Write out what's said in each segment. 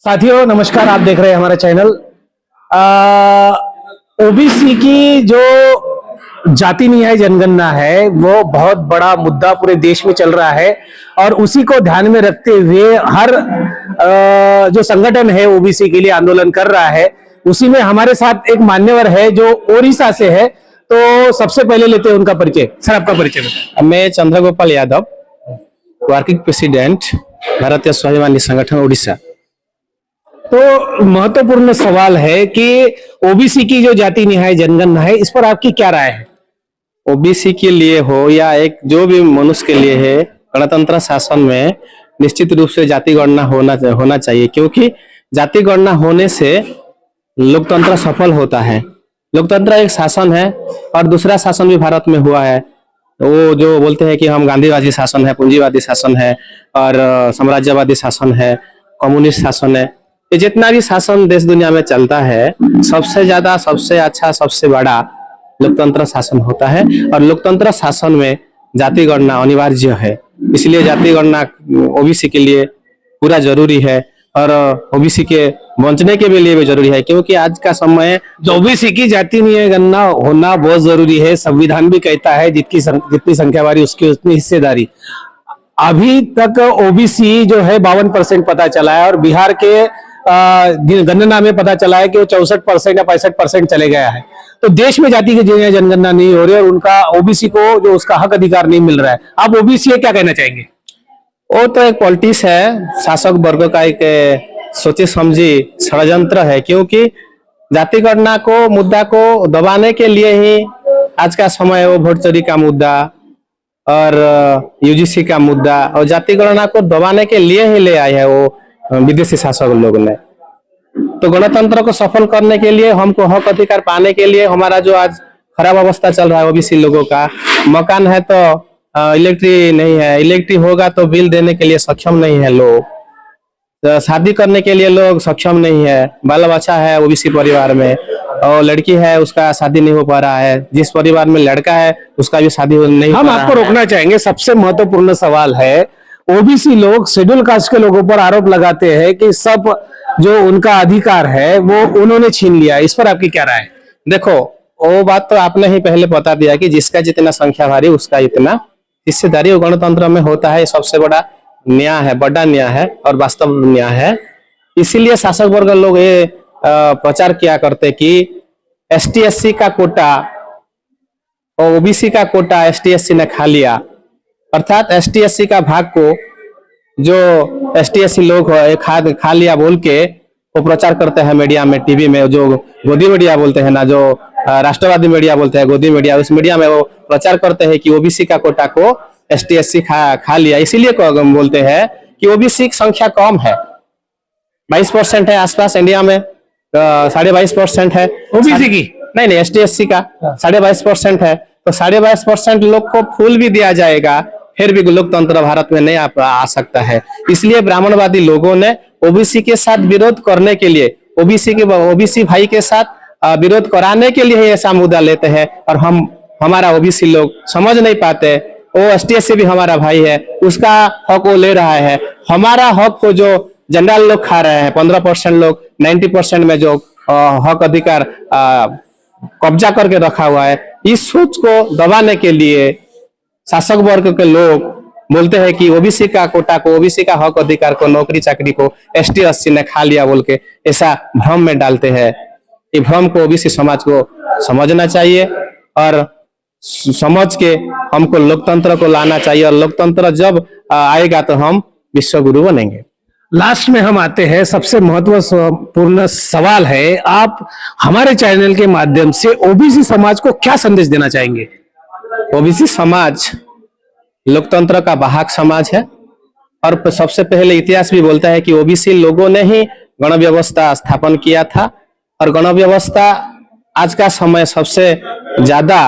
साथियों नमस्कार, आप देख रहे हैं हमारा चैनल। ओबीसी की जो जाति न्याय जनगणना है वो बहुत बड़ा मुद्दा पूरे देश में चल रहा है और उसी को ध्यान में रखते हुए हर जो संगठन है ओबीसी के लिए आंदोलन कर रहा है। उसी में हमारे साथ एक मान्यवर है जो ओडिशा से है, तो सबसे पहले लेते हैं उनका परिचय। सर, आपका परिचय बताएं। मैं चंद्रगोपाल यादव, वर्किंग प्रेसिडेंट, भारतीय स्वाभिमानी संगठन ओडिशा। तो महत्वपूर्ण सवाल है कि ओबीसी की जो जाति न्याय जनगणना है, इस पर आपकी क्या राय है? ओबीसी के लिए हो या एक जो भी मनुष्य के लिए है, गणतंत्र शासन में निश्चित रूप से जाति गणना होना चाहिए, क्योंकि जाति गणना होने से लोकतंत्र सफल होता है। लोकतंत्र एक शासन है और दूसरा शासन भी भारत में हुआ है। वो जो बोलते हैं कि हम गांधीवादी शासन है, पूंजीवादी शासन है और साम्राज्यवादी शासन है, कम्युनिस्ट शासन है। ये जितना भी शासन देश दुनिया में चलता है, सबसे ज्यादा, सबसे अच्छा, सबसे बड़ा लोकतंत्र शासन होता है और लोकतंत्र शासन में जाति गणना अनिवार्य है। इसलिए जाति गणना ओबीसी के लिए पूरा जरूरी है और ओबीसी के बचने के लिए भी जरूरी है, क्योंकि आज का समय ओबीसी की जाति न्याय गणना होना बहुत जरूरी है। संविधान भी कहता है जितनी संख्या वारी उसकी उतनी हिस्सेदारी। अभी तक ओबीसी जो है 52% पता चला है और बिहार के गणना में पता चला है कि वो 64% या 65% चले गया है। तो देश में जाति की जनगणना नहीं हो रही और उनका ओबीसी को जो उसका हक अधिकार नहीं मिल रहा है। आप ओबीसी क्या कहना चाहेंगे? वो तो एक पॉलिटिक्स है, शासक वर्ग का एक सोची समझी षड्यंत्र है, क्योंकि जाति गणना को मुद्दा को दबाने के लिए ही आज का समय वो वोट चोरी का मुद्दा और यूजीसी का मुद्दा और जाति गणना को दबाने के लिए ही ले आए हैं वो विदेशी शासक लोग ने। तो गणतंत्र को सफल करने के लिए, हमको हक अधिकार पाने के लिए, हमारा जो आज खराब अवस्था चल रहा है ओबीसी लोगों का, मकान है तो इलेक्ट्रिक नहीं है, इलेक्ट्रिक होगा तो बिल देने के लिए सक्षम नहीं है लोग, तो शादी करने के लिए लोग सक्षम नहीं है, बाल बच्चा है ओबीसी परिवार में और लड़की है उसका शादी नहीं हो पा रहा है, जिस परिवार में लड़का है उसका भी शादी नहीं हो हम पा रहा आपको रोकना चाहेंगे। सबसे महत्वपूर्ण सवाल है, ओबीसी लोग शेड्यूल कास्ट के लोगों पर आरोप लगाते हैं कि सब जो उनका अधिकार है वो उन्होंने छीन लिया। इस पर आपकी क्या राय है? देखो, वो बात तो आपने ही पहले बता दिया कि जिसका जितना संख्या भारी उसका इतना हिस्सेदारी गणतंत्र में होता है। सबसे बड़ा न्याय है, बड़ा न्याय है और वास्तव न्याय है। इसीलिए शासक वर्ग लोग ये प्रचार किया करते कि एसटी एससी का कोटा और ओबीसी का कोटा एसटी एससी ने खा लिया, अर्थात एसटी एससी का भाग को जो एसटी एससी लोग खा लिया बोल के वो प्रचार करते हैं मीडिया में, टीवी में, जो गोदी मीडिया बोलते हैं ना, जो राष्ट्रवादी मीडिया बोलते हैं गोदी मीडिया, उस मीडिया में वो प्रचार करते हैं कि ओबीसी का कोटा को एसटी एससी खा लिया। इसीलिए बोलते हैं कि ओबीसी की संख्या कम है, 22% है आसपास इंडिया में, 22.5% है ओबीसी की, नहीं एसटी एससी का 22.5% है। तो 22.5% लोग को फूल भी दिया जाएगा, फिर भी लोकतंत्र भारत में नहीं आ सकता है। इसलिए ब्राह्मणवादी लोगों ने ओबीसी के साथ विरोध करने के लिए, ओबीसी भाई के साथ विरोध कराने के लिए ऐसा मुद्दा लेते हैं और हमारा ओबीसी लोग समझ नहीं पाते। वो एसटी से भी हमारा भाई है, उसका हक वो ले रहा है। हमारा हक को जो जनरल लोग खा रहे हैं, 15% लोग 90% में जो हक अधिकार कब्जा करके रखा हुआ है, इस सोच को दबाने के लिए शासक वर्ग के लोग बोलते हैं कि ओबीसी का कोटा को, ओबीसी का हक अधिकार को, नौकरी चाकरी को एसटी एससी ने खा लिया बोल के ऐसा भ्रम में डालते हैं। ये भ्रम को ओबीसी समाज को समझना चाहिए और समझ के हमको लोकतंत्र को लाना चाहिए और लोकतंत्र जब आएगा तो हम विश्व गुरु बनेंगे। लास्ट में हम आते हैं, सबसे महत्वपूर्ण सवाल है, आप हमारे चैनल के माध्यम से ओबीसी समाज को क्या संदेश देना चाहेंगे? ओबीसी समाज लोकतंत्र का वाहक समाज है और सबसे पहले इतिहास भी बोलता है कि ओबीसी लोगों ने ही गण व्यवस्था स्थापन किया था और गण व्यवस्था आज का समय सबसे ज्यादा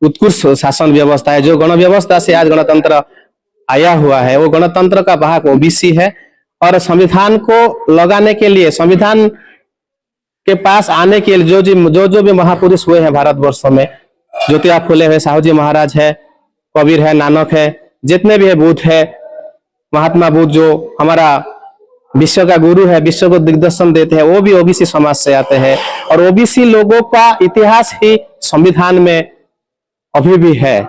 उत्कृष्ट शासन व्यवस्था है। जो गण व्यवस्था से आज गणतंत्र आया हुआ है वो गणतंत्र का वाहक ओबीसी है और संविधान को लगाने के लिए, संविधान के पास आने के लिए जो भी महापुरुष हुए हैं भारतवर्ष में, ज्योतिबा फुले है, साहू जी महाराज है, कबीर है, नानक है, जितने भी है, बुद्ध है, महात्मा बुद्ध जो हमारा विश्व का गुरु है, विश्व को दिग्दर्शन देते हैं, वो भी ओबीसी समाज से आते हैं। और ओबीसी लोगों का इतिहास ही संविधान में अभी भी है।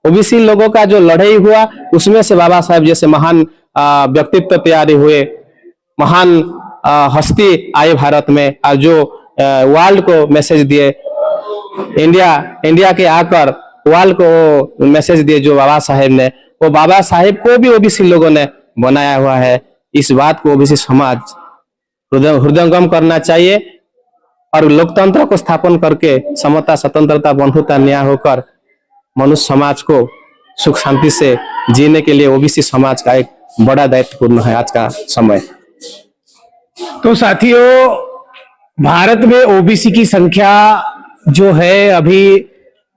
ओबीसी लोगों का जो लड़ाई हुआ उसमें से बाबा साहेब जैसे महान व्यक्तित्व तैयार हुए, महान हस्ती आए भारत में, और जो वर्ल्ड को मैसेज दिए, इंडिया के आकर वर्ल्ड को मैसेज दिए जो बाबा साहेब ने, वो बाबा साहेब को भी ओबीसी लोगों ने बनाया हुआ है। इस बात को ओबीसी समाज हृदयंगम करना चाहिए और लोकतंत्र को स्थापन करके समता, स्वतंत्रता, बंधुता, न्याय होकर मनुष्य समाज को सुख शांति से जीने के लिए ओबीसी समाज का एक बड़ा दायित्वपूर्ण है आज का समय। तो साथियों, भारत में ओबीसी की संख्या जो है अभी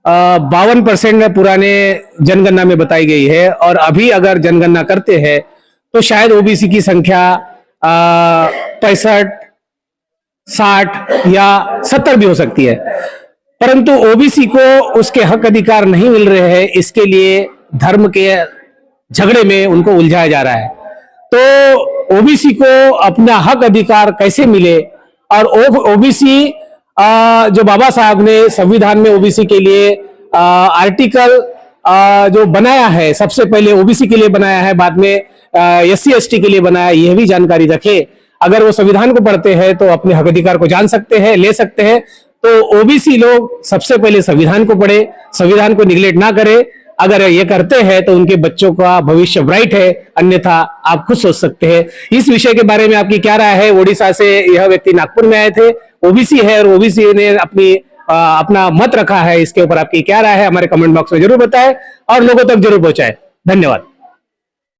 52% में पुराने जनगणना में बताई गई है, और अभी अगर जनगणना करते हैं तो शायद ओबीसी की संख्या 65, 60 या 70 भी हो सकती है। परंतु ओबीसी को उसके हक अधिकार नहीं मिल रहे हैं, इसके लिए धर्म के झगड़े में उनको उलझाया जा रहा है। तो ओबीसी को अपना हक अधिकार कैसे मिले, और ओबीसी जो बाबा साहब ने संविधान में ओबीसी के लिए आर्टिकल जो बनाया है, सबसे पहले ओबीसी के लिए बनाया है, बाद में एससी एसटी के लिए बनाया, यह भी जानकारी रखे। अगर वो संविधान को पढ़ते हैं तो अपने हक अधिकार को जान सकते हैं, ले सकते हैं। तो ओबीसी लोग सबसे पहले संविधान को पढ़े, संविधान को निगलेक्ट ना करें। अगर ये करते हैं तो उनके बच्चों का भविष्य ब्राइट है, अन्यथा आप खुद सोच सकते हैं। इस विषय के बारे में आपकी क्या राय है? ओडिशा से यह व्यक्ति नागपुर में आए थे, ओबीसी है, और ओबीसी ने अपना मत रखा है। इसके ऊपर आपकी क्या राय है? हमारे कमेंट बॉक्स में जरूर बताएं और लोगों तक जरूर पहुंचाएं। धन्यवाद।